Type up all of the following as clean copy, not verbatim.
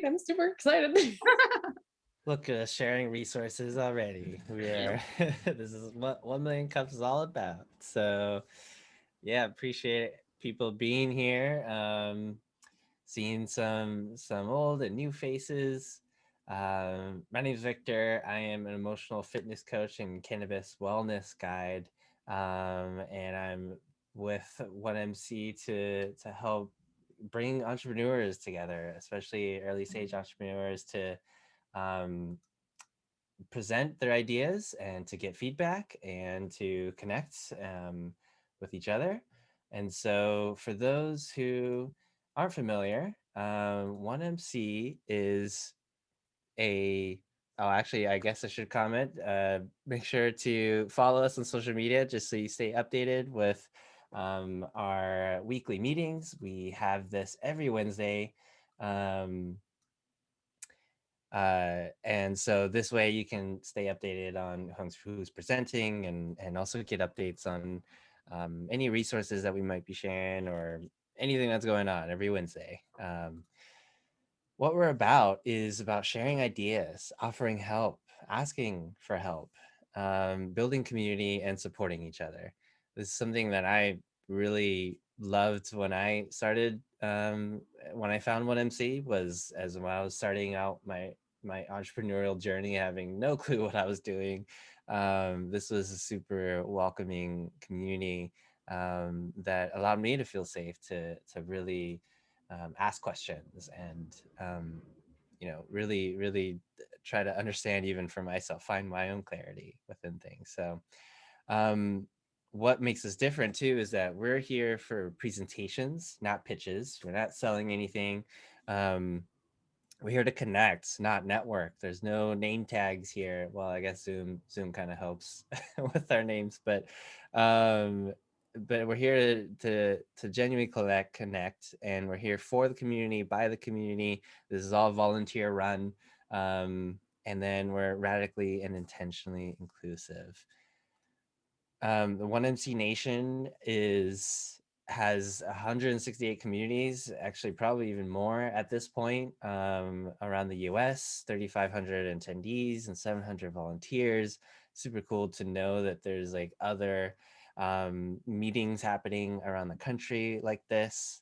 I'm super excited. Look at us sharing resources already. We Yep. are this is what 1 Million Cups is all about. So yeah, appreciate people being here. Seeing some old and new faces. My name is Victor. I am an emotional fitness coach and cannabis wellness guide. And I'm with 1MC to help bring entrepreneurs together, especially early stage entrepreneurs, to um, present their ideas and to get feedback and to connect with each other. And so, for those who aren't familiar, 1MC is a oh, actually, I guess I should comment. Make sure to follow us on social media just so you stay updated with our weekly meetings. We have this every Wednesday. Um, and so this way you can stay updated on who's presenting and also get updates on any resources that we might be sharing or anything that's going on every Wednesday. What we're about is about sharing ideas, offering help, asking for help, building community, and supporting each other. This is something that I really loved when I started. When I found 1MC was as when I was starting out my entrepreneurial journey, having no clue what I was doing. This was a super welcoming community that allowed me to feel safe to really ask questions and really try to understand even for myself, find my own clarity within things. So um, what makes us different too is that we're here for presentations, not pitches. We're not selling anything. um, we're here to connect, not network. There's no name tags here. Well, I guess Zoom kind of helps with our names, um, but we're here to genuinely connect, and we're here for the community, by the community. This is all volunteer run, and then we're radically and intentionally inclusive. The 1MC Nation is has 168 communities, actually probably even more at this point, around the US, 3,500 attendees and 700 volunteers. Super cool to know that there's like other meetings happening around the country like this.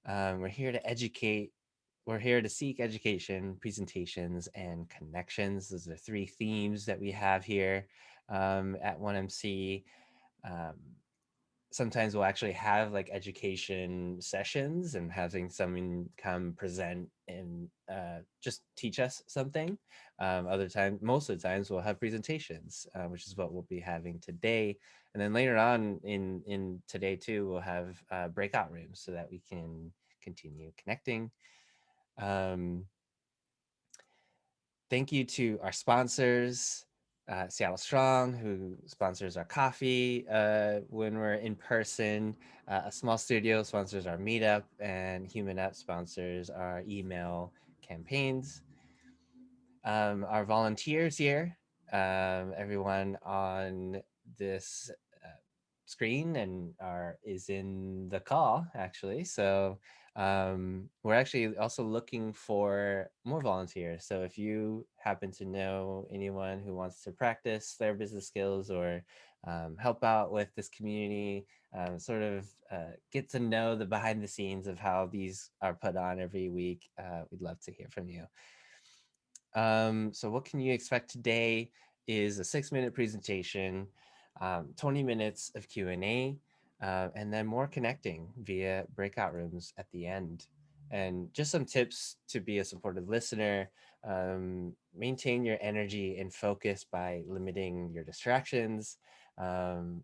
We're here to educate. We're here to seek education, presentations, and connections. Those are three themes that we have here at 1MC. Um, Sometimes we'll actually have like education sessions and having someone come present and just teach us something. Other times, most of the times, we'll have presentations, which is what we'll be having today. And then later on in today too, we'll have breakout rooms so that we can continue connecting. Um, Thank you to our sponsors, Seattle Strong, who sponsors our coffee when we're in person. A Small Studio sponsors our meetup, and Human Up sponsors our email campaigns. Our volunteers here, everyone on this uh, screen and is in the call actually. So we're actually also looking for more volunteers. So if you happen to know anyone who wants to practice their business skills or help out with this community, sort of get to know the behind the scenes of how these are put on every week, we'd love to hear from you. So what can you expect today is a 6-minute presentation, 20 minutes of Q&A, and then more connecting via breakout rooms at the end. And just some tips to be a supportive listener. Maintain your energy and focus by limiting your distractions. Um,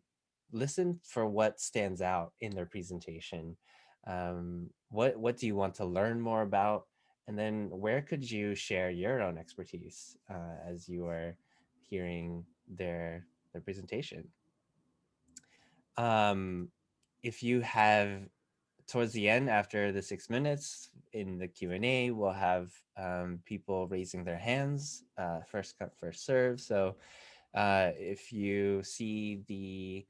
Listen for what stands out in their presentation. What do you want to learn more about? And then where could you share your own expertise as you are hearing their presentation? Um, if you have towards the end after the 6 minutes in the Q&A, we'll have people raising their hands, first come first serve. So if you see the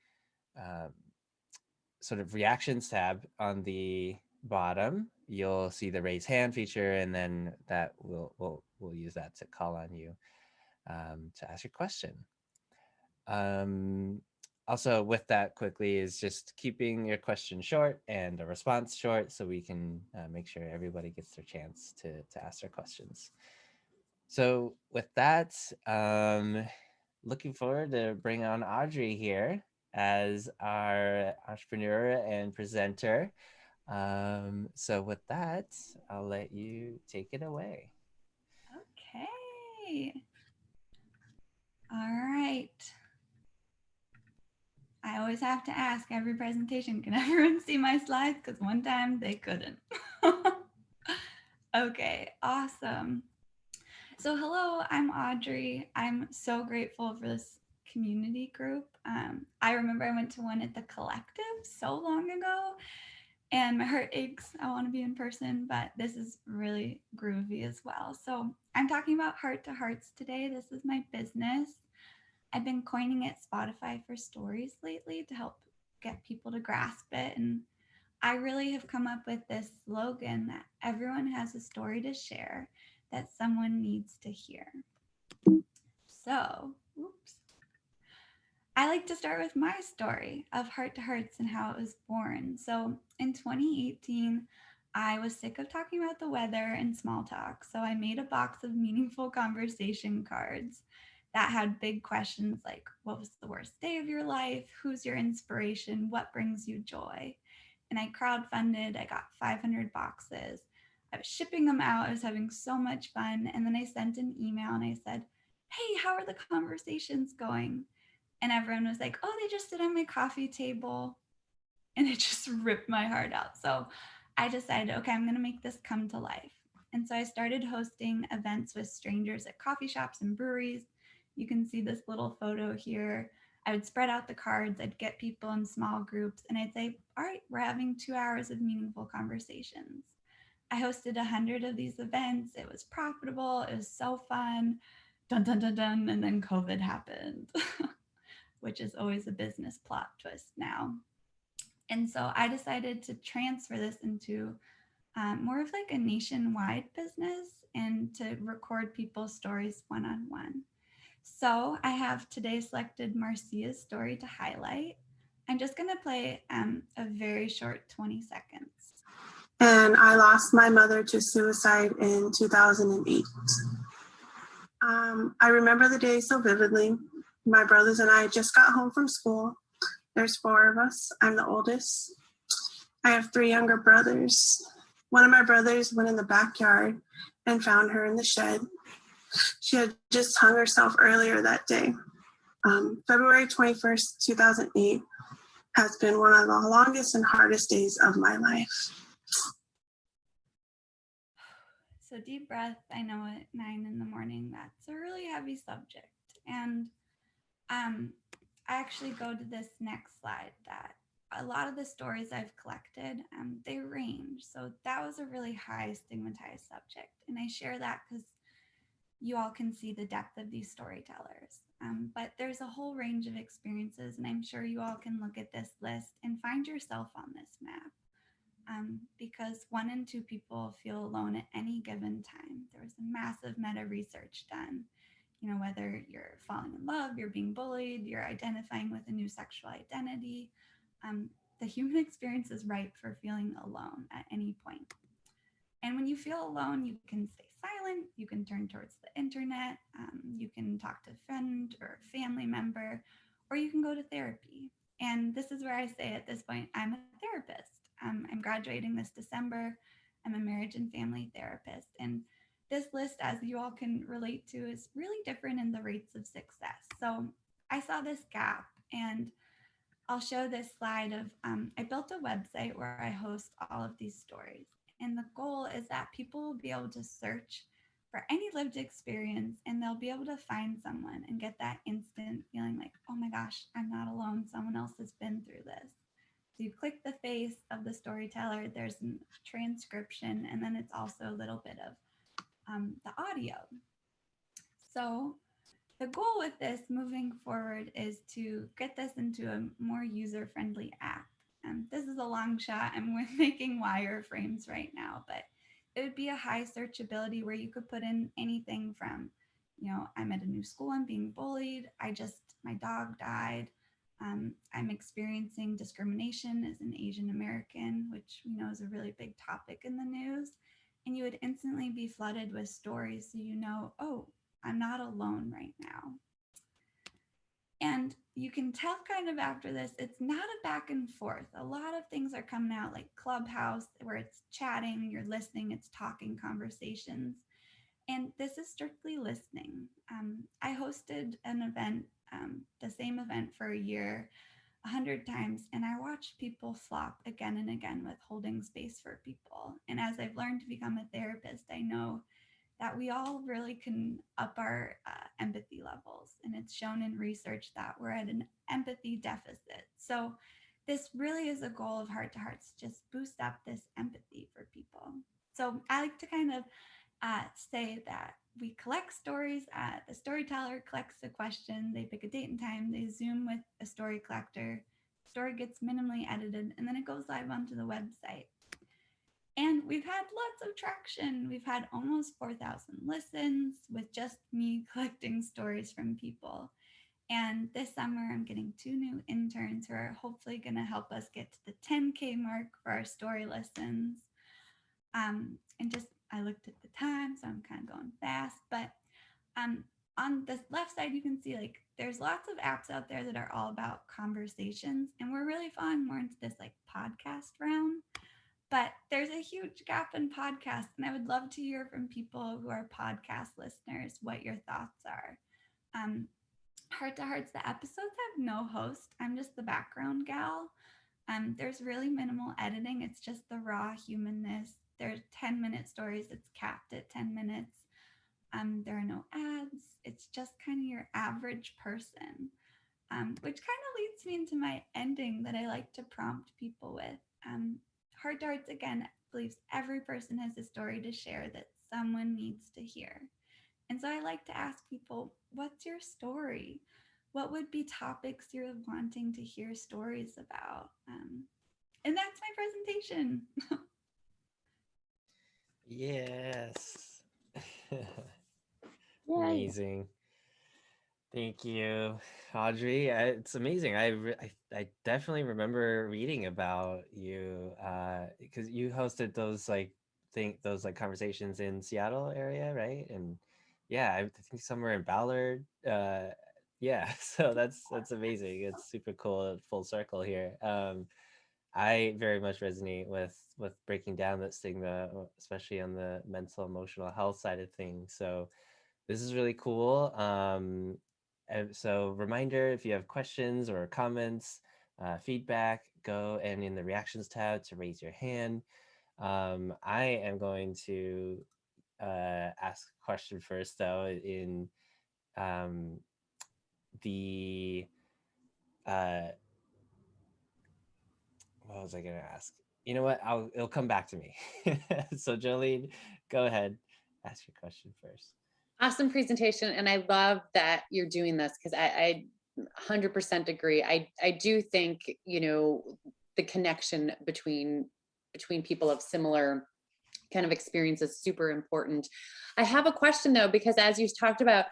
um, sort of reactions tab on the bottom, you'll see the raise hand feature, and then that we'll use that to call on you to ask your question. Um, Also, with that, quickly is just keeping your question short and the response short, so we can make sure everybody gets their chance to ask their questions. So, with that, looking forward to bring on Audrey here as our entrepreneur and presenter. So, with that, I'll let you take it away. Okay. All right. I always have to ask every presentation, can everyone see my slides? Because one time they couldn't. Okay, awesome. So, hello, I'm Audrey. I'm so grateful for this community group. I remember I went to one at the Collective so long ago, and my heart aches. I want to be in person, but this is really groovy as well. So, I'm talking about Heart to Hearts today. This is my business. I've been coining it Spotify for stories lately to help get people to grasp it. And I really have come up with this slogan that everyone has a story to share that someone needs to hear. So, oops. I like to start with my story of Heart to Hearts and how it was born. So, in 2018, I was sick of talking about the weather and small talk. So, I made a box of meaningful conversation cards that had big questions like, what was the worst day of your life? Who's your inspiration? What brings you joy? And I crowdfunded, I got 500 boxes. I was shipping them out. I was having so much fun. And then I sent an email and I said, hey, how are the conversations going? And everyone was like, oh, they just sit on my coffee table. And it just ripped my heart out. So I decided, okay, I'm going to make this come to life. And so I started hosting events with strangers at coffee shops and breweries. You can see this little photo here. I would spread out the cards, I'd get people in small groups, and I'd say, all right, we're having 2 hours of meaningful conversations. I hosted 100 of these events. It was profitable. It was so fun. Dun, dun, dun, dun. And then COVID happened. Which is always a business plot twist now. And so I decided to transfer this into more of like a nationwide business and to record people's stories one on one. So I have today selected Marcia's story to highlight. I'm just going to play a very short 20 seconds. And I lost my mother to suicide in 2008. I remember the day so vividly. My brothers and I just got home from school. There's 4 of us. I'm the oldest. I have 3 younger brothers. One of my brothers went in the backyard and found her in the shed. She had just hung herself earlier that day. February 21st, 2008 has been one of the longest and hardest days of my life. So deep breath. I know at 9 in the morning, that's a really heavy subject. And I actually go to this next slide that a lot of the stories I've collected, they range. So that was a really high stigmatized subject. And I share that because you all can see the depth of these storytellers. But there's a whole range of experiences, and I'm sure you all can look at this list and find yourself on this map. Because 1 in 2 people feel alone at any given time. There was a massive meta research done. You know, whether you're falling in love, you're being bullied, you're identifying with a new sexual identity, the human experience is ripe for feeling alone at any point. And when you feel alone, you can stay silent, you can turn towards the internet, you can talk to a friend or a family member, or you can go to therapy. And this is where I say at this point, I'm a therapist. I'm graduating this December. I'm a marriage and family therapist. And this list, as you all can relate to, is really different in the rates of success. So I saw this gap, and I'll show this slide of I built a website where I host all of these stories. And the goal is that people will be able to search for any lived experience and they'll be able to find someone and get that instant feeling like, oh my gosh, I'm not alone. Someone else has been through this. So you click the face of the storyteller, there's a transcription, and then it's also a little bit of the audio. So the goal with this moving forward is to get this into a more user-friendly app. This is a long shot, and we're making wireframes right now, but it would be a high searchability where you could put in anything from, I'm at a new school, I'm being bullied, my dog died, I'm experiencing discrimination as an Asian American, which we know is a really big topic in the news. And you would instantly be flooded with stories so oh, I'm not alone right now. And you can tell kind of after this, it's not a back and forth. A lot of things are coming out like Clubhouse, where it's chatting, you're listening, it's talking conversations. And this is strictly listening. I hosted an event, the same event for a year, 100 times, and I watched people flop again and again with holding space for people. And as I've learned to become a therapist, I know that we all really can up our empathy levels. And it's shown in research that we're at an empathy deficit. So this really is a goal of Heart to Hearts, just boost up this empathy for people. So I like to kind of say that we collect stories. The storyteller collects a question, they pick a date and time, they Zoom with a story collector, story gets minimally edited, and then it goes live onto the website. And we've had lots of traction. We've had almost 4,000 listens with just me collecting stories from people. And this summer, I'm getting 2 new interns who are hopefully going to help us get to the 10K mark for our story listens. I looked at the time, so I'm kind of going fast. But on the left side, you can see there's lots of apps out there that are all about conversations. And we're really falling more into this podcast realm. But there's a huge gap in podcasts, and I would love to hear from people who are podcast listeners what your thoughts are. Heart to Hearts, the episodes have no host. I'm just the background gal. There's really minimal editing. It's just the raw humanness. There's 10-minute stories. It's capped at 10 minutes. There are no ads. It's just kind of your average person, which kind of leads me into my ending that I like to prompt people with. Heart to Hearts, again, believes every person has a story to share that someone needs to hear. And so I like to ask people, what's your story? What would be topics you're wanting to hear stories about? And that's my presentation. Yes. Amazing. Thank you, Audrey. It's amazing. I definitely remember reading about you because you hosted those conversations in Seattle area, right? And yeah, I think somewhere in Ballard. Yeah, so that's amazing. It's super cool, full circle here. I very much resonate with breaking down that stigma, especially on the mental emotional health side of things. So this is really cool. And so reminder, if you have questions or comments, feedback, go and in the reactions tab to raise your hand. I am going to ask a question first though in the, what was I gonna ask? You know what, it'll come back to me. So Jolene, go ahead, ask your question first. Awesome presentation. And I love that you're doing this because I 100% agree. I do think, the connection between people of similar kind of experience is super important. I have a question though, because as you talked about,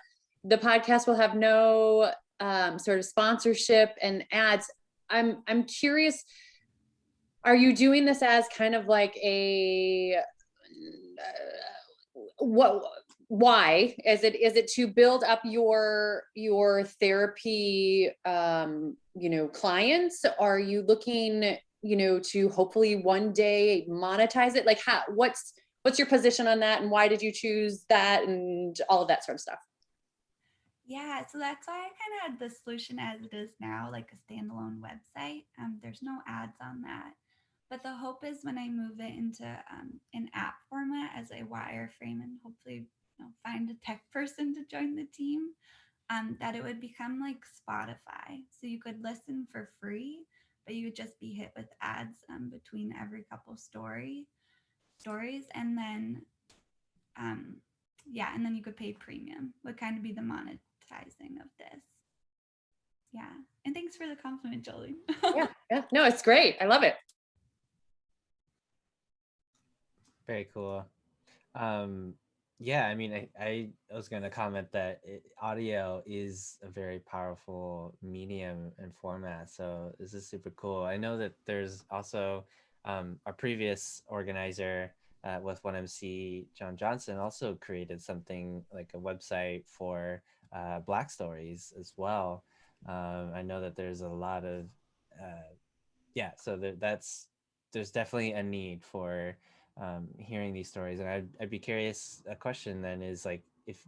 the podcast will have no sort of sponsorship and ads. I'm curious, are you doing this as kind of like a, why is it to build up your therapy clients? Are you looking to hopefully one day monetize it? What's your position on that, and why did you choose that, and all of that sort of stuff? Yeah, so that's why I kind of had the solution as it is now, like a standalone website. There's no ads on that. But the hope is when I move it into an app format as a wireframe and hopefully find a tech person to join the team, that it would become like Spotify. So you could listen for free, but you would just be hit with ads between every couple stories. And then, and then you could pay premium, would kind of be the monetizing of this. Yeah. And thanks for the compliment, Jolie. Yeah, Yeah, no, it's great. I love it. Very cool. Yeah, I mean, I was going to comment that audio is a very powerful medium and format. So this is super cool. I know that there's also our previous organizer with 1MC, John Johnson, also created something like a website for Black stories as well. I know that there's a lot of, yeah, so there's definitely a need for hearing these stories. And I'd be curious, a question then is like, if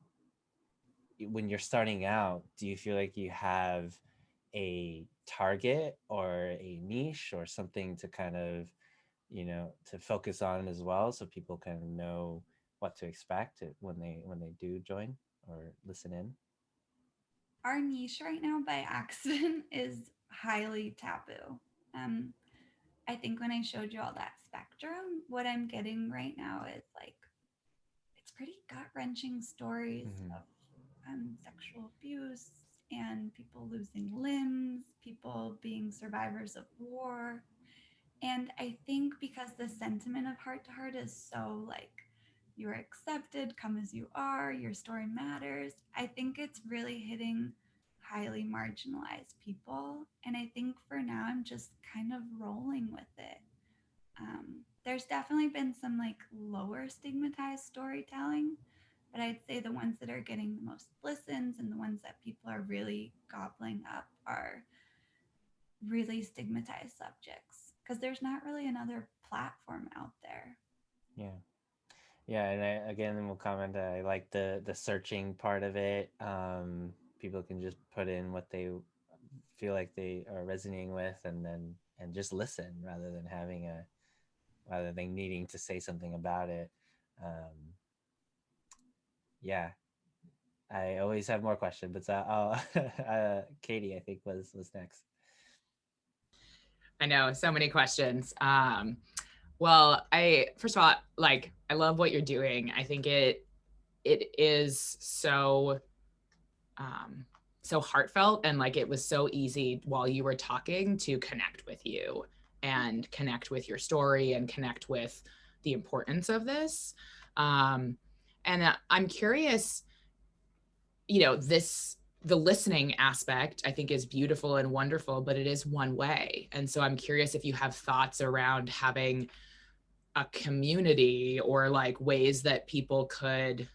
when you're starting out, do you feel like you have a target or a niche or something to kind of, to focus on as well, so people kind of know what to expect when they do join or listen in? Our niche right now by accident is highly taboo. Um, I think when I showed you all that spectrum, what I'm getting right now is like, it's pretty gut wrenching stories Mm-hmm. of sexual abuse and people losing limbs, people being survivors of war. And I think because the sentiment of Heart to Heart is so like, you're accepted, come as you are, your story matters, I think it's really hitting highly marginalized people. And I think for now, I'm just kind of rolling with it. There's definitely been some like lower stigmatized storytelling, but I'd say the ones that are getting the most listens and the ones that people are really gobbling up are really stigmatized subjects because there's not really another platform out there. Yeah. Yeah, and again, we'll comment that I like the searching part of it. People can just put in what they feel like they are resonating with, and just listen rather than needing to say something about it. Yeah, I always have more questions, but Katie, I think was next. I know, so many questions. Well, I first of all, like, I love what you're doing. I think it is so so heartfelt, and like it was so easy while you were talking to connect with you and connect with your story and connect with the importance of this. And I'm curious, the listening aspect I think is beautiful and wonderful, but it is one way. And so I'm curious if you have thoughts around having a community or like ways that people could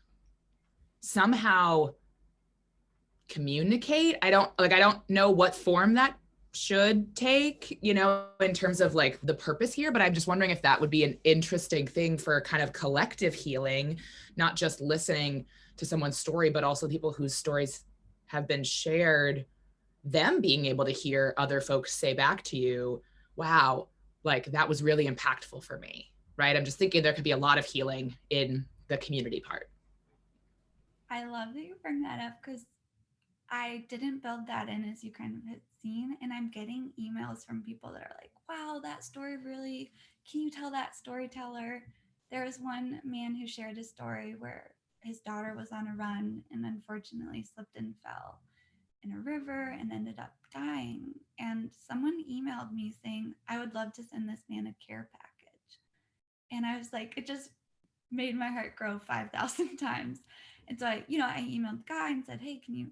somehow communicate. I don't know what form that should take, in terms of like the purpose here, but I'm just wondering if that would be an interesting thing for kind of collective healing, not just listening to someone's story, but also people whose stories have been shared, them being able to hear other folks say back to you, wow, like that was really impactful for me, right? I'm just thinking there could be a lot of healing in the community part. I love that you bring that up because I didn't build that in as you kind of had seen. And I'm getting emails from people that are like, wow, that story really, can you tell that storyteller? There was one man who shared a story where his daughter was on a run and unfortunately slipped and fell in a river and ended up dying. And someone emailed me saying, I would love to send this man a care package. And I was like, it just made my heart grow 5,000 times. And so I emailed the guy and said, hey, can you?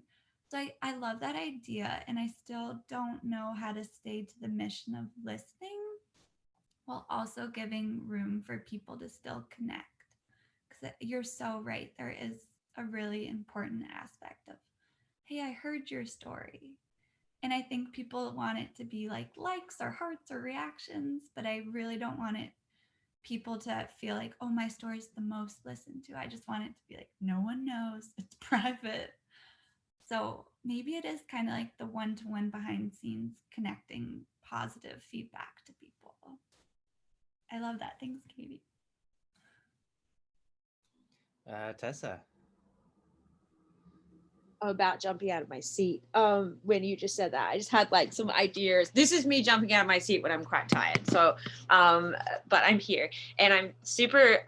So I love that idea. And I still don't know how to stay to the mission of listening while also giving room for people to still connect. Because you're so right. There is a really important aspect of, hey, I heard your story. And I think people want it to be like likes or hearts or reactions, but I really don't want it people to feel like, oh, my story's the most listened to. I just want it to be like, no one knows, it's private. So maybe it is kind of like the one-to-one behind scenes connecting positive feedback to people. I love that. Thanks, Katie. Tessa. About jumping out of my seat when you just said that. I just had like some ideas. This is me jumping out of my seat when I'm quite tired. So but I'm here and I'm super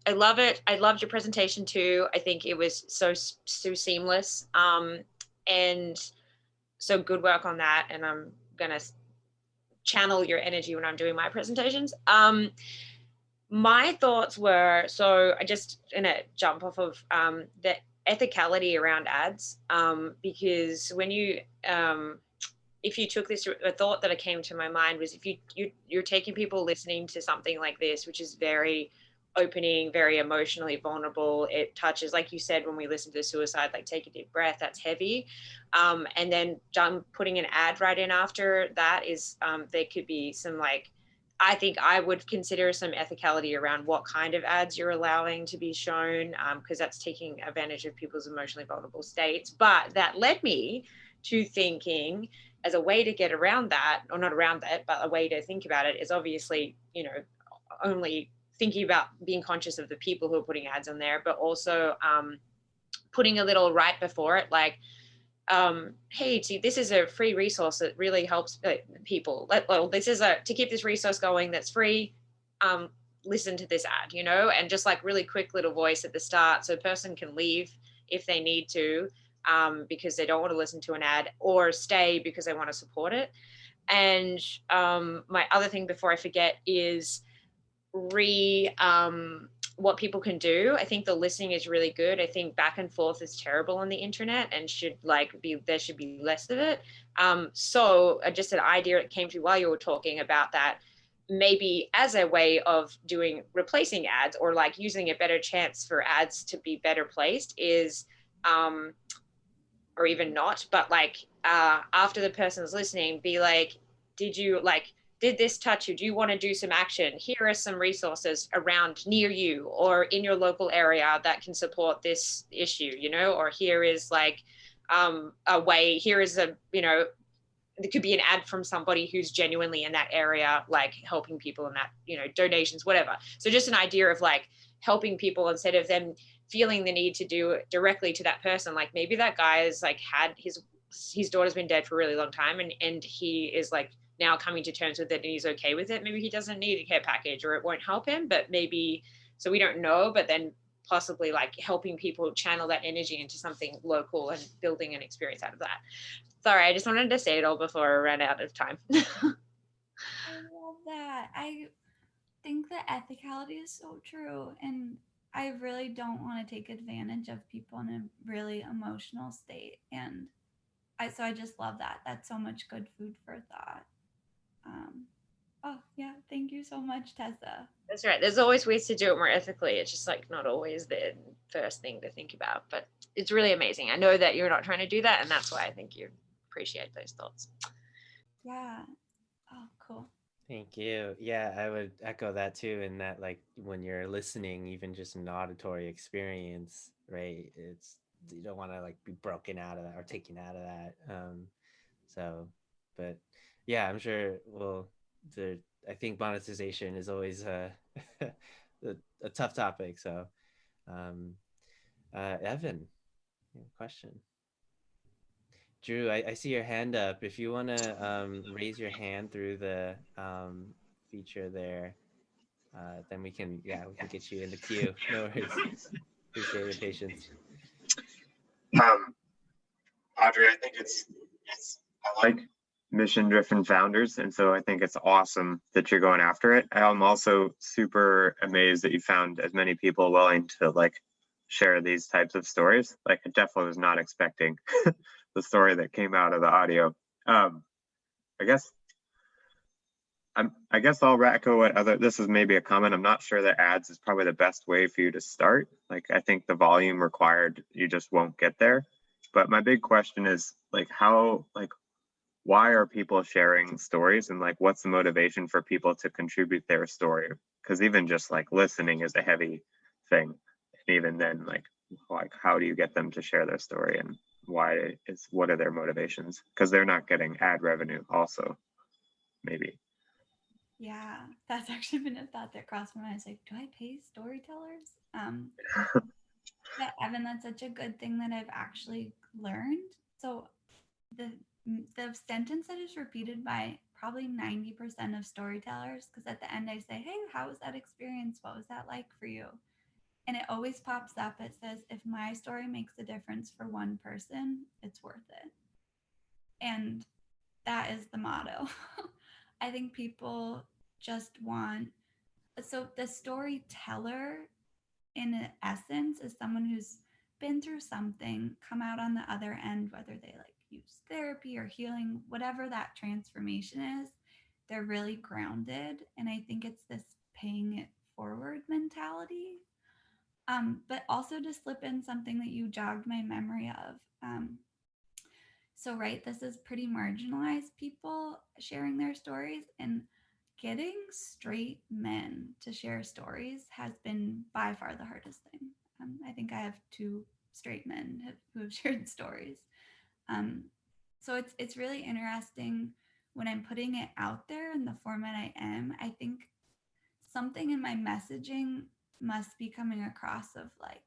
I love it. I loved your presentation too. I think it was so seamless, and so good work on that. And I'm gonna channel your energy when I'm doing my presentations. My thoughts were, so I just gonna jump off of the ethicality around ads, because when you if you took this, a thought that came to my mind was, if you're taking people listening to something like this, which is very opening, very emotionally vulnerable, it touches, like you said, when we listen to suicide, like take a deep breath, that's heavy, and then putting an ad right in after that is, there could be some, like, I think I would consider some ethicality around what kind of ads you're allowing to be shown, because that's taking advantage of people's emotionally vulnerable states. But that led me to thinking, as a way to get around that, or not around that, but a way to think about it, is obviously, only thinking about being conscious of the people who are putting ads on there, but also putting a little right before it, like, hey, this is a free resource that really helps people. This is to keep this resource going that's free. Listen to this ad, and just like really quick little voice at the start, so a person can leave if they need to, because they don't want to listen to an ad, or stay because they want to support it. And my other thing before I forget is what people can do. I think the listening is really good. I think back and forth is terrible on the internet and there should be less of it. So just an idea that came to me while you were talking about that, maybe as a way of replacing ads, or like using a better chance for ads to be better placed, is or even not, but like after the person's listening, be like, did this touch you? Do you want to do some action? Here are some resources around near you or in your local area that can support this issue, or here is like a way, here is there could be an ad from somebody who's genuinely in that area, like helping people in that, donations, whatever. So just an idea of like helping people instead of them feeling the need to do it directly to that person. Like maybe that guy is like had his daughter's been dead for a really long time, and he is like now coming to terms with it and he's okay with it. Maybe he doesn't need a care package, or it won't help him, but maybe, so we don't know, but then possibly like helping people channel that energy into something local and building an experience out of that. Sorry, I just wanted to say it all before I ran out of time. I love that. I think that ethicality is so true. And I really don't want to take advantage of people in a really emotional state. And I just love that. That's so much good food for thought. Oh yeah, thank you so much, Tessa. That's right. There's always ways to do it more ethically. It's just like not always the first thing to think about, but it's really amazing. I know that you're not trying to do that, and that's why I think you appreciate those thoughts. Yeah. Oh, cool. Thank you. Yeah, I would echo that too. In that, like, when you're listening, even just an auditory experience, right? You don't want to like be broken out of that or taken out of that. So, but yeah, I'm sure. Well, I think monetization is always a tough topic. So, Evan, question. Drew, I see your hand up. If you want to raise your hand through the feature there, then we can get you in the queue. No worries. Appreciate your patience. Audrey, I think I like mission-driven founders, and so I think it's awesome that you're going after it. I'm also super amazed that you found as many people willing to like share these types of stories. Like, I definitely was not expecting the story that came out of the audio. I guess I'll echo what this is maybe a comment. I'm not sure that ads is probably the best way for you to start. Like, I think the volume required, you just won't get there. But my big question is like, why are people sharing stories, and like, what's the motivation for people to contribute their story? Because even just like listening is a heavy thing. And even then, like how do you get them to share their story, and what are their motivations? Because they're not getting ad revenue also, maybe. Yeah, that's actually been a thought that crossed my mind. I was like, do I pay storytellers? Yeah, Evan, that's such a good thing that I've actually learned. So the sentence that is repeated by probably 90% of storytellers, because at the end I say, hey, how was that experience? What was that like for you? And it always pops up. It says, if my story makes a difference for one person, it's worth it. And that is the motto. I think people just want, so the storyteller in essence is someone who's been through something, come out on the other end, whether they like use therapy or healing, whatever that transformation is, they're really grounded. And I think it's this paying it forward mentality. But also to slip in something that you jogged my memory of. So, right, this is pretty marginalized people sharing their stories, and getting straight men to share stories has been by far the hardest thing. I think I have two straight men who have shared stories. Um, so it's really interesting when I'm putting it out there in the format I am. I think something in my messaging must be coming across of like,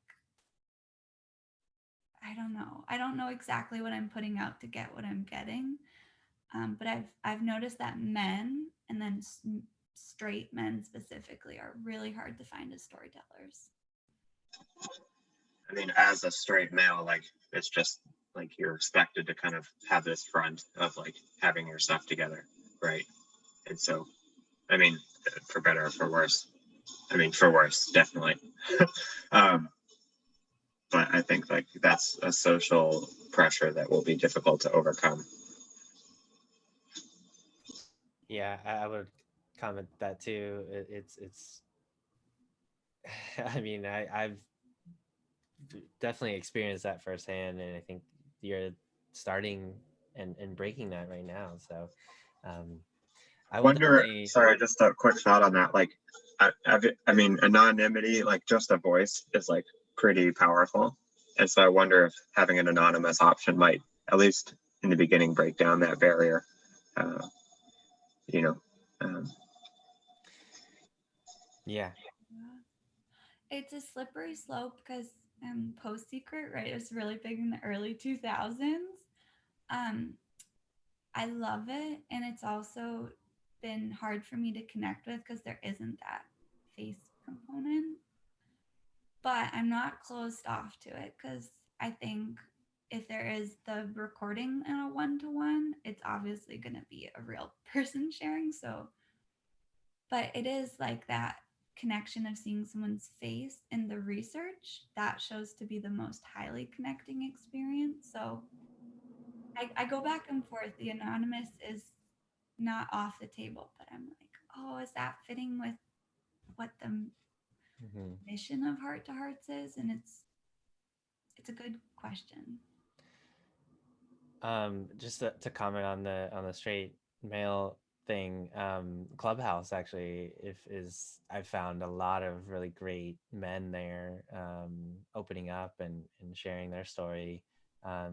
I don't know. I don't know exactly what I'm putting out to get what I'm getting. But I've noticed that men, and then straight men specifically, are really hard to find as storytellers. I mean, as a straight male, like it's just like you're expected to kind of have this front of like having your stuff together, right? And so, I mean, for better or for worse. I mean, for worse, definitely. um, but I think like that's a social pressure that will be difficult to overcome. Yeah, I would comment that too. It's I mean, I've definitely experienced that firsthand, and I think you're starting and breaking that right now. So I will Wonder, definitely. sorry, just a quick thought on that. Like, I mean, anonymity, like just a voice is like pretty powerful. And so I wonder if having an anonymous option might, at least in the beginning, break down that barrier. Uh, you know, um, Yeah. It's a slippery slope because Post Secret, right, it was really big in the early 2000s. Um, I love it, and it's also been hard for me to connect with because there isn't that face component. But I'm not closed off to it because I think if there is the recording in a one-to-one, it's obviously going to be a real person sharing. So, but it is like that connection of seeing someone's face in the research that shows to be the most highly connecting experience. So I go back and forth. The anonymous is not off the table, but I'm like, oh, is that fitting with what the Mm-hmm. mission of Heart to Hearts is? And it's a good question. Just to comment on the straight male thing, Clubhouse actually, if is I've found a lot of really great men there, opening up and sharing their story.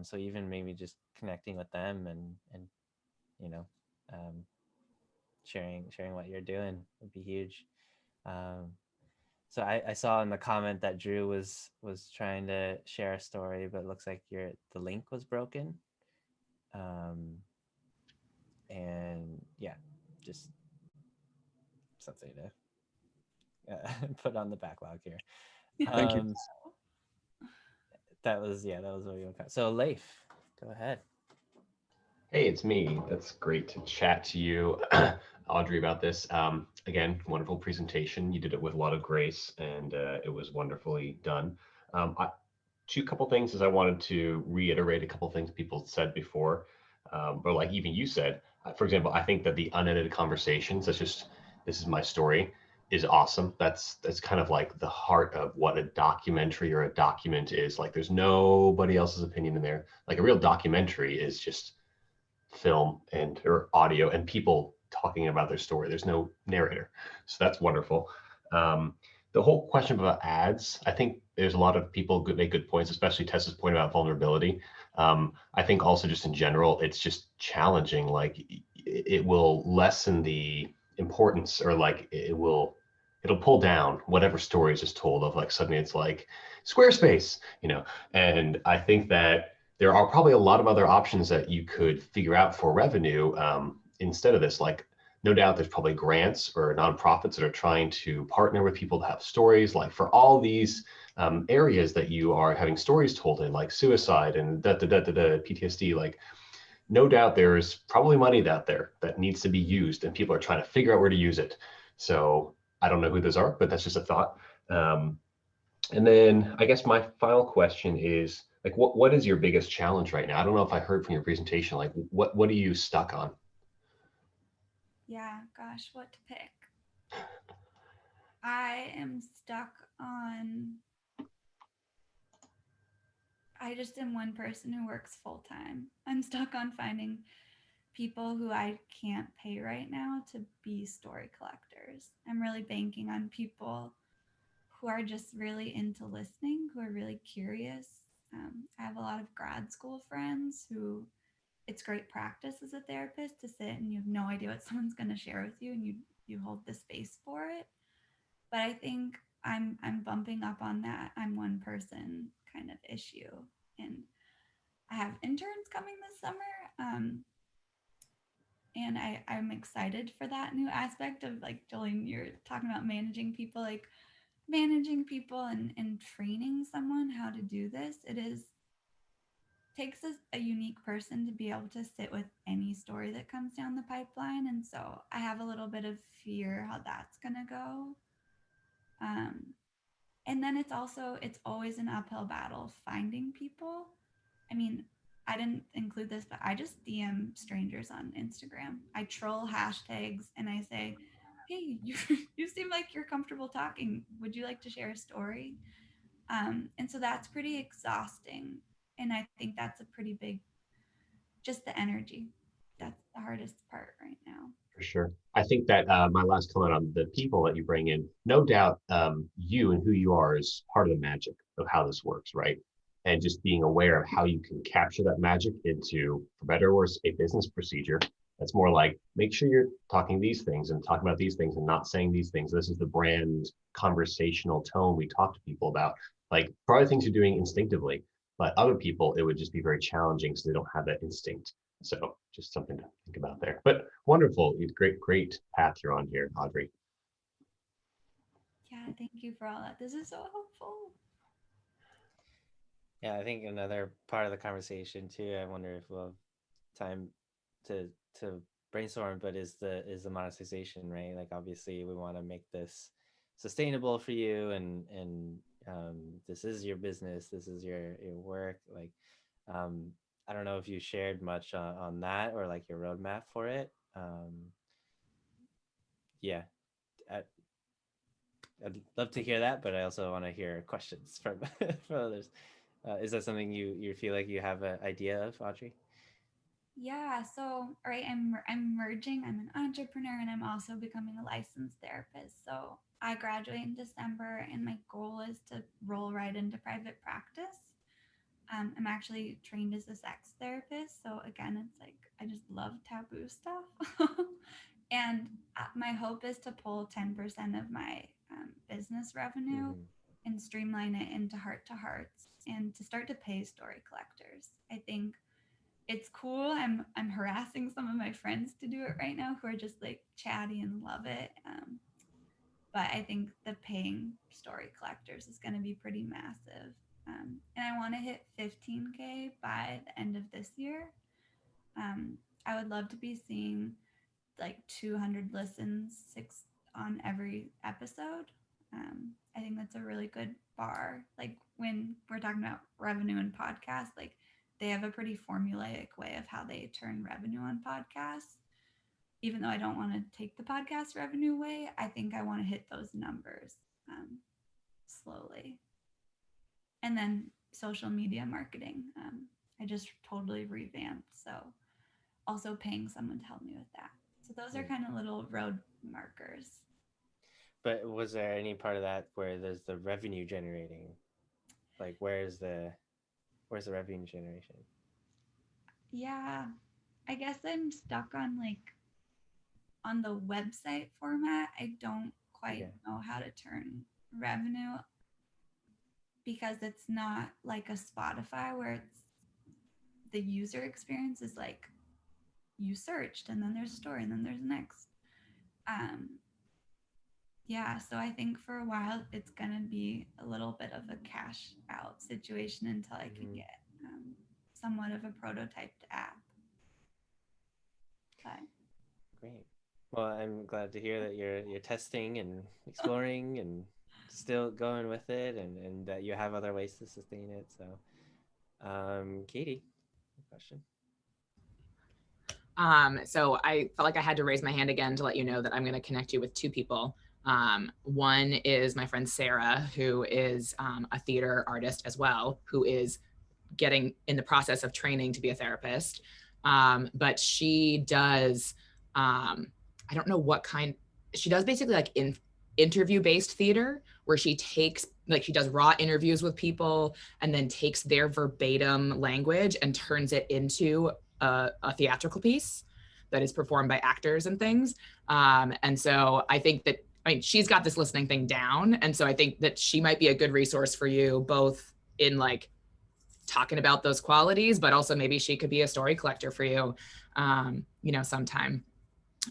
So even maybe just connecting with them and you know, um, sharing what you're doing would be huge. Um, so I saw in the comment that Drew was trying to share a story, but it looks like the link was broken. Um, and yeah, just something to put on the backlog here. Thank you. That was what we were. So Leif, go ahead. Hey, it's me. That's great to chat to you, Audrey, about this. Again, wonderful presentation. You did it with a lot of grace, and it was wonderfully done. Two couple things is I wanted to reiterate a couple things people said before, or like even you said. For example, I think that the unedited conversations, this is my story, is awesome. That's kind of like the heart of what a documentary or a document is. Like there's nobody else's opinion in there. Like a real documentary is just film and or audio and people talking about their story. There's no narrator. So that's wonderful. The whole question about ads, I think there's a lot of people make good points, especially Tessa's point about vulnerability. I think also just in general, it's just challenging. Like it will lessen the importance, or like it'll pull down whatever story is just told of, like suddenly it's like Squarespace, and I think that there are probably a lot of other options that you could figure out for revenue instead of this. Like, no doubt there's probably grants or nonprofits that are trying to partner with people to have stories, like for all these areas that you are having stories told in, like suicide and PTSD. Like, no doubt there is probably money out there that needs to be used, and people are trying to figure out where to use it. So I don't know who those are, but that's just a thought. And then I guess my final question is like, what is your biggest challenge right now? I don't know if I heard from your presentation, like what are you stuck on? Yeah, gosh, what to pick? I am stuck on, I just am one person who works full time. I'm stuck on finding people who I can't pay right now to be story collectors. I'm really banking on people who are just really into listening, who are really curious. I have a lot of grad school friends who it's great practice as a therapist to sit and you have no idea what someone's going to share with you, and you hold the space for it. But I think I'm bumping up on that I'm one person kind of issue, and I have interns coming this summer. And I'm excited for that new aspect of, like, Jolene, you're talking about managing people, like managing people and training someone how to do this. It is takes a unique person to be able to sit with any story that comes down the pipeline. And so I have a little bit of fear how that's going to go. Um, and then it's always an uphill battle finding people. I mean, I didn't include this, but I just DM strangers on Instagram. I troll hashtags and I say, hey, you seem like you're comfortable talking, would you like to share a story? And so that's pretty exhausting, and I think that's a pretty big, just the energy, that's the hardest part right now. For sure. I think that my last comment on the people that you bring in, no doubt you and who you are is part of the magic of how this works, right? And just being aware of how you can capture that magic into, for better or worse, a business procedure. That's more like, make sure you're talking these things and talking about these things and not saying these things. This is the brand conversational tone we talk to people about. Like, probably things you're doing instinctively, but other people, it would just be very challenging because they don't have that instinct. So just something to think about there. But wonderful. Great path you're on here, Audrey. Yeah, thank you for all that. This is so helpful. Yeah, I think another part of the conversation too, I wonder if we'll have time to to brainstorm, but is the monetization, right? Like, obviously we want to make this sustainable for you, and this is your business, this is your work. Like, um I don't know if you shared much on that, or like your roadmap for it. Yeah, I, I'd love to hear that, but I also want to hear questions from from others. Is that something you feel like you have an idea of, Audrey? Yeah, so right, I'm merging. I'm an entrepreneur and I'm also becoming a licensed therapist. So I graduate in December, and my goal is to roll right into private practice. I'm actually trained as a sex therapist, so again, it's like I just love taboo stuff. And my hope is to pull 10% of my business revenue Mm-hmm. and streamline it into HartToHarts and to start to pay story collectors. I think it's cool. I'm harassing some of my friends to do it right now who are just like chatty and love it. But I think the paying story collectors is going to be pretty massive. And I want to hit 15K by the end of this year. I would love to be seeing like 200 listens, six on every episode. I think that's a really good bar. Like, when we're talking about revenue and podcasts, like, they have a pretty formulaic way of how they turn revenue on podcasts. Even though I don't want to take the podcast revenue away, I think I want to hit those numbers slowly. And then social media marketing. I just totally revamped. So also paying someone to help me with that. So those are Mm. kind of little road markers. But was there any part of that where there's the revenue generating? Like, where's the revenue generation? Yeah, I guess I'm stuck on, like, on the website format. I don't quite Yeah. know how to turn revenue because it's not like a Spotify where it's the user experience is like you searched and then there's a story and then there's next. Um, yeah, so I think for a while it's gonna be a little bit of a cash out situation until I can Mm-hmm. get somewhat of a prototyped app. But Great. Well, I'm glad to hear that you're testing and exploring and still going with it, and that you have other ways to sustain it. So, Katie, question. So I felt like I had to raise my hand again to let you know that I'm going to connect you with two people. One is my friend Sarah, who is a theater artist as well, who is getting in the process of training to be a therapist. But she does, I don't know what kind, she does basically like interview-based theater, where she takes, like she does raw interviews with people and then takes their verbatim language and turns it into a theatrical piece that is performed by actors and things. And so I think that, I mean, she's got this listening thing down. And so I think that she might be a good resource for you, both in like talking about those qualities, but also maybe she could be a story collector for you, you know, sometime.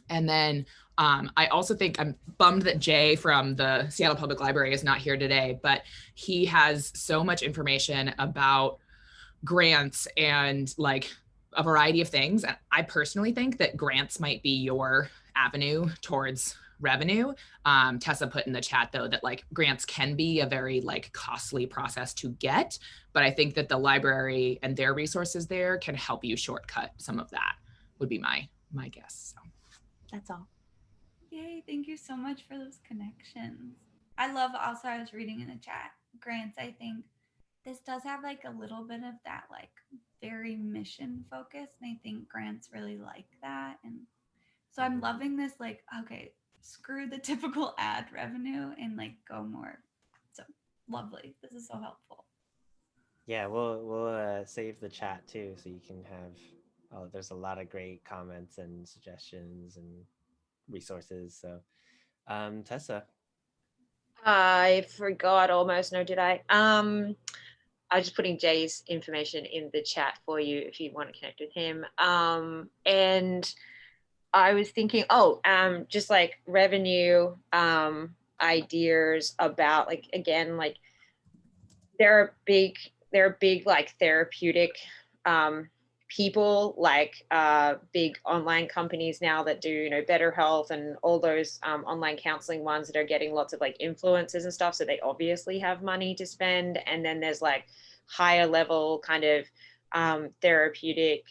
And then I also think I'm bummed that Jay from the Seattle Public Library is not here today, but he has so much information about grants and like a variety of things. And I personally think that grants might be your avenue towards revenue. Tessa put in the chat though that like grants can be a very like costly process to get, but I think that the library and their resources there can help you shortcut some of that, would be my guess. So that's all. yay, thank you so much for those connections. I love also, I was reading in the chat, grants, I think this does have like a little bit of that like very mission focus. And I think grants really like that. And so I'm loving this, like, okay, screw the typical ad revenue and like go more. So lovely. This is so helpful. Yeah, we'll save the chat too, so you can have. Oh, there's a lot of great comments and suggestions and resources. So, Tessa. I forgot almost. No, did I? I was just putting Jay's information in the chat for you if you want to connect with him. And I was thinking, just like revenue ideas about like, again, like there are big like therapeutic people, like big online companies now that do, you know, Better Health and all those online counseling ones that are getting lots of like influencers and stuff. So they obviously have money to spend. And then there's like higher level kind of therapeutic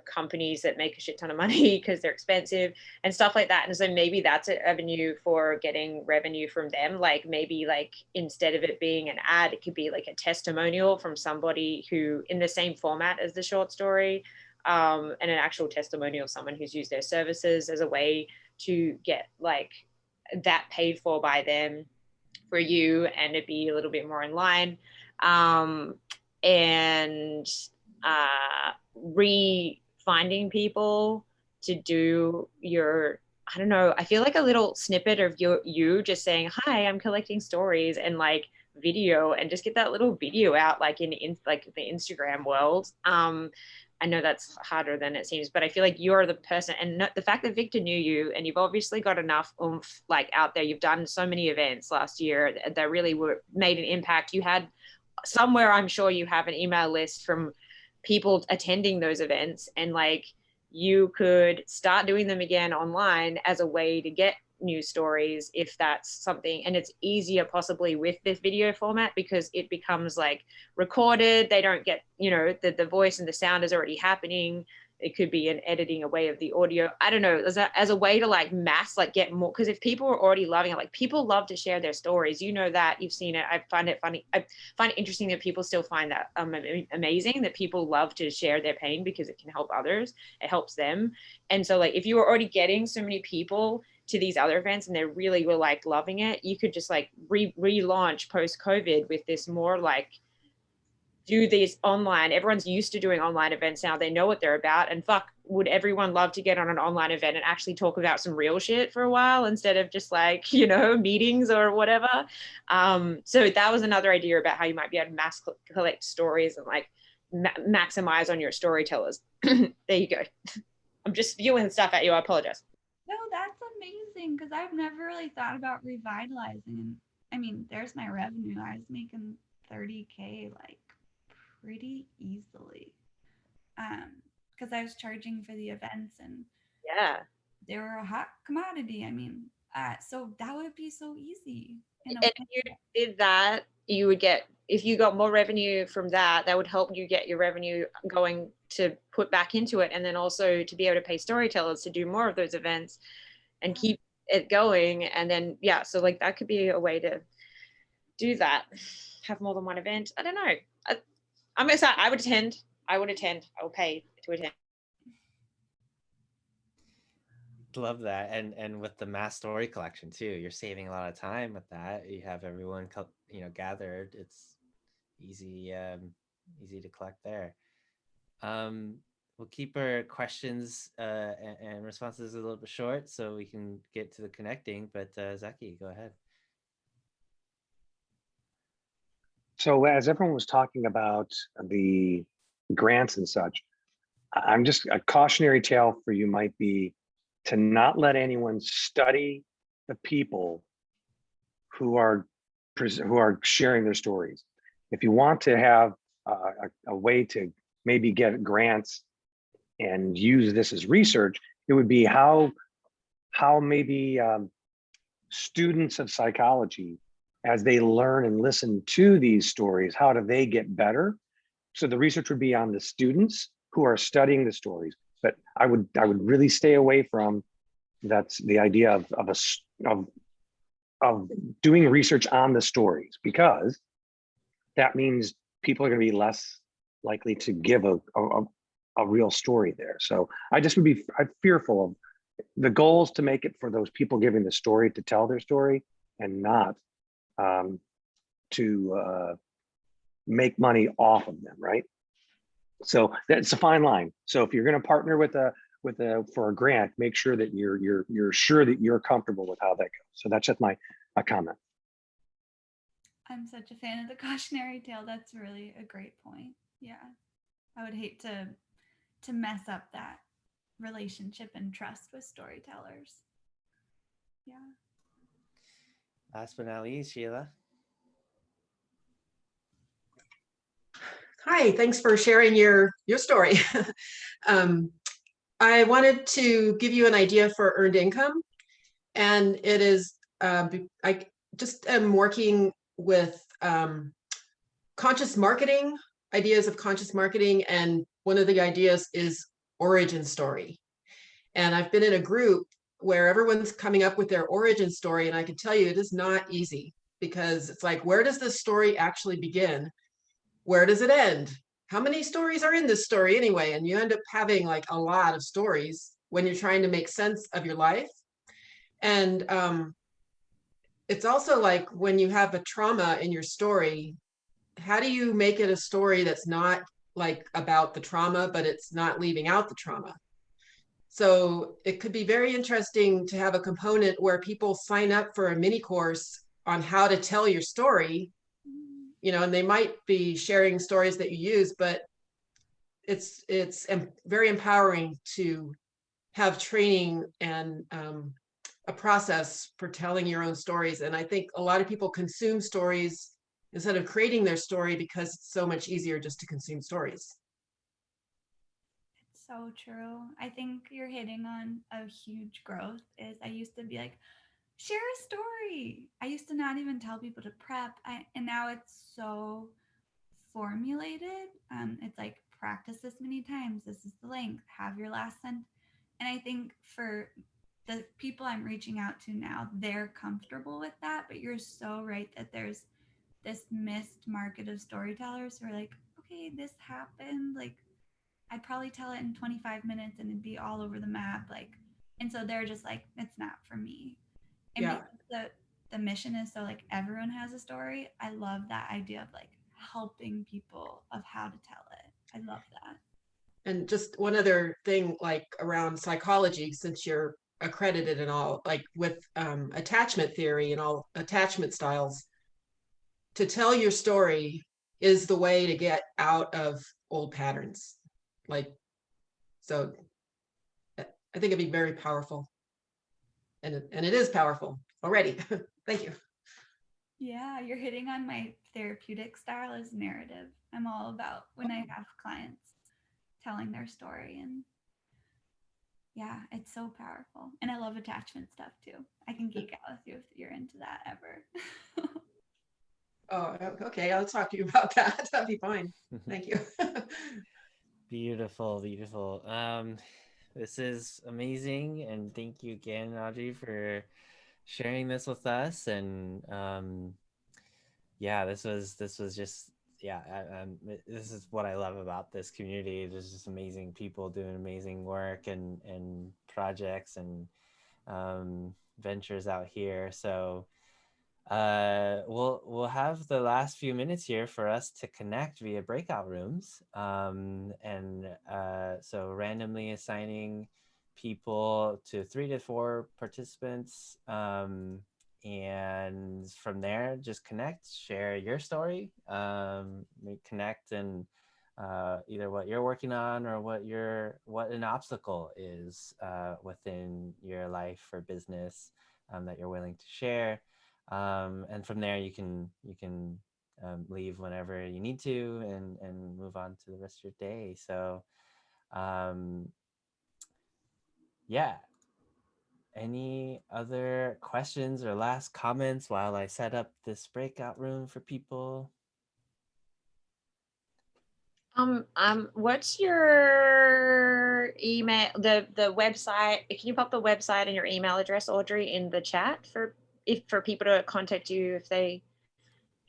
companies that make a shit ton of money because they're expensive and stuff like that. And so maybe that's an avenue for getting revenue from them. Like maybe like instead of it being an ad, it could be like a testimonial from somebody who in the same format as the short story, and an actual testimonial of someone who's used their services as a way to get like that paid for by them for you, and it'd be a little bit more in line. And re-finding people to do your, I don't know, I feel like a little snippet of you just saying, hi, I'm collecting stories, and like video, and just get that little video out like in like the Instagram world. I know that's harder than it seems, but I feel like you're the person, and the fact that Victor knew you, and you've obviously got enough oomph like out there. You've done so many events last year that really made an impact. You had somewhere, I'm sure you have an email list from people attending those events, and like you could start doing them again online as a way to get news stories if that's something. And it's easier possibly with this video format because it becomes like recorded. They don't get, you know, the voice and the sound is already happening. It could be an editing away of the audio. I don't know, as a way to like mass, like get more, because if people are already loving it, like people love to share their stories, you know, that you've seen it. I find it funny. I find it interesting that people still find that amazing, that people love to share their pain because it can help others. It helps them. And so like, if you were already getting so many people to these other events and they really were like loving it, you could just like relaunch post-COVID with this more like, do these online. Everyone's used to doing online events now. They know what they're about. And fuck, would everyone love to get on an online event and actually talk about some real shit for a while instead of just like, you know, meetings or whatever. So that was another idea about how you might be able to mass collect stories and like maximize on your storytellers. There you go. I'm just spewing stuff at you. I apologize. No, that's amazing, because I've never really thought about revitalizing. I mean, there's my revenue. I was making 30K like pretty easily, because I was charging for the events, and Yeah. they were a hot commodity. I mean, so that would be so easy. And if you did that, you would get, if you got more revenue from that, that would help you get your revenue going to put back into it. And then also to be able to pay storytellers to do more of those events and keep it going. And then, yeah, so like that could be a way to do that. Have more than one event. I don't know. I'm excited. I would attend. I would pay to attend. Love that. And with the mass story collection too, you're saving a lot of time with that. You have everyone gathered. It's easy easy to collect there. We'll keep our questions and responses a little bit short so we can get to the connecting, but Zaki, go ahead. So as everyone was talking about the grants and such, I'm just, a cautionary tale for you might be to not let anyone study the people who are sharing their stories. If you want to have a way to maybe get grants and use this as research, it would be how maybe students of psychology, as they learn and listen to these stories, how do they get better? So the research would be on the students who are studying the stories. But I would really stay away from, that's the idea of doing research on the stories, because that means people are going to be less likely to give a real story there. So I'm fearful of the goals to make it for those people giving the story to tell their story, and not to make money off of them, right? So that's a fine line. So if you're going to partner for a grant, make sure that you're sure that you're comfortable with how that goes. So that's just my comment. I'm such a fan of the cautionary tale. That's really a great point. Yeah, I would hate to mess up that relationship and trust with storytellers. Yeah. Last but not least, Sheila. Hi, thanks for sharing your story. I wanted to give you an idea for earned income, and it is I just am working with conscious marketing, ideas of conscious marketing, and one of the ideas is origin story. And I've been in a group where everyone's coming up with their origin story, and I can tell you it is not easy, because it's like, where does this story actually begin? Where does it end? How many stories are in this story anyway? And you end up having like a lot of stories when you're trying to make sense of your life. And it's also like when you have a trauma in your story, how do you make it a story that's not like about the trauma, but it's not leaving out the trauma? So it could be very interesting to have a component where people sign up for a mini course on how to tell your story, and they might be sharing stories that you use, but it's very empowering to have training and a process for telling your own stories. And I think a lot of people consume stories instead of creating their story because it's so much easier just to consume stories. It's so true. I think you're hitting on a huge growth. Is I used to be like, share a story. I used to not even tell people to prep, and now it's so formulated. It's like, practice this many times. This is the length. Have your last sentence. And I think for the people I'm reaching out to now, they're comfortable with that. But you're so right that there's this missed market of storytellers who are like, okay, this happened. Like, I'd probably tell it in 25 minutes and it'd be all over the map. Like, and so they're just like, it's not for me. And Yeah. because the mission is so like everyone has a story, I love that idea of like helping people of how to tell it. I love that. And just one other thing, like around psychology, since you're accredited and all, like with attachment theory and all attachment styles, to tell your story is the way to get out of old patterns. Like, so I think it'd be very powerful. And it is powerful already. Thank you. Yeah, you're hitting on my therapeutic style as narrative. I'm all about when I have clients telling their story, and Yeah, it's so powerful. And I love attachment stuff too. I can geek out with you if you're into that ever. Oh, okay. I'll talk to you about that. That'd be fine. Thank you. Beautiful, beautiful. This is amazing, and thank you again, Audrey, for sharing this with us. And yeah, this was just yeah. This is what I love about this community. There's just amazing people doing amazing work and projects and ventures out here. So we'll have the last few minutes here for us to connect via breakout rooms, and so randomly assigning people to 3 to 4 participants, and from there just connect, share your story, connect, and either what you're working on or what an obstacle is within your life or business, that you're willing to share, and from there you can leave whenever you need to, and move on to the rest of your day. So um, yeah, any other questions or last comments while I set up this breakout room for people? What's your email, the website? Can you pop the website and your email address, Audrey, in the chat for people to contact you if they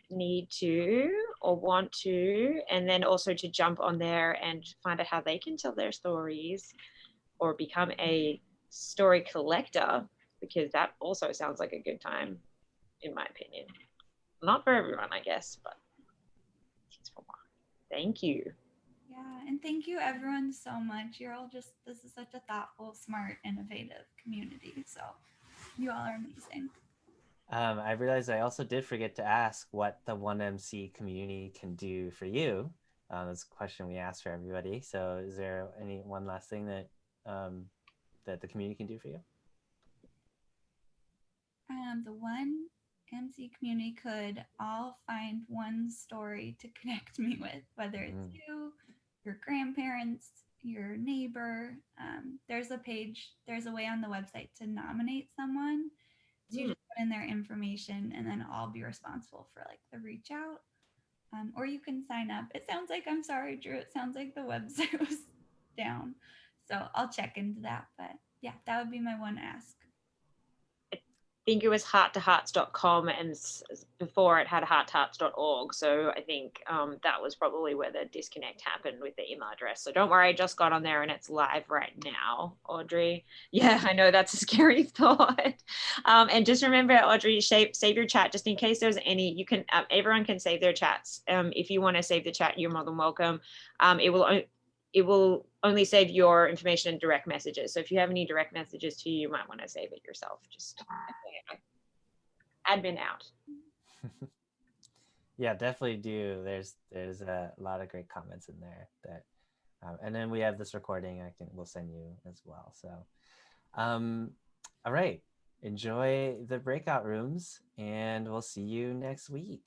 need to or want to, and then also to jump on there and find out how they can tell their stories or become a story collector, because that also sounds like a good time, in my opinion. Not for everyone, I guess, but it's for one. Thank you. Yeah, and thank you everyone so much. You're all just, this is such a thoughtful, smart, innovative community. So you all are amazing. I realized I also did forget to ask what the 1MC community can do for you. That's a question we asked for everybody. So is there any one last thing that that the community can do for you? The one MC community could all find one story to connect me with, whether it's you, your grandparents, your neighbor. There's a page, there's a way on the website to nominate someone. So you just put in their information, and then I'll be responsible for like the reach out. Or you can sign up. It sounds like, I'm sorry, Drew, it sounds like the website was down. So I'll check into that. But yeah, that would be my one ask. I think it was HartToHarts.com, and before it had HartToHarts.org. So I think that was probably where the disconnect happened with the email address. So don't worry, I just got on there and it's live right now, Audrey. Yeah, I know that's a scary thought. And just remember, Audrey, save your chat just in case there's any. You can everyone can save their chats. If you want to save the chat, you're more than welcome. It will only save your information in direct messages. So if you have any direct messages to you, you might want to save it yourself. Just admin out. Yeah, definitely do. There's a lot of great comments in there that, and then we have this recording we'll send you as well. So, all right, enjoy the breakout rooms, and we'll see you next week.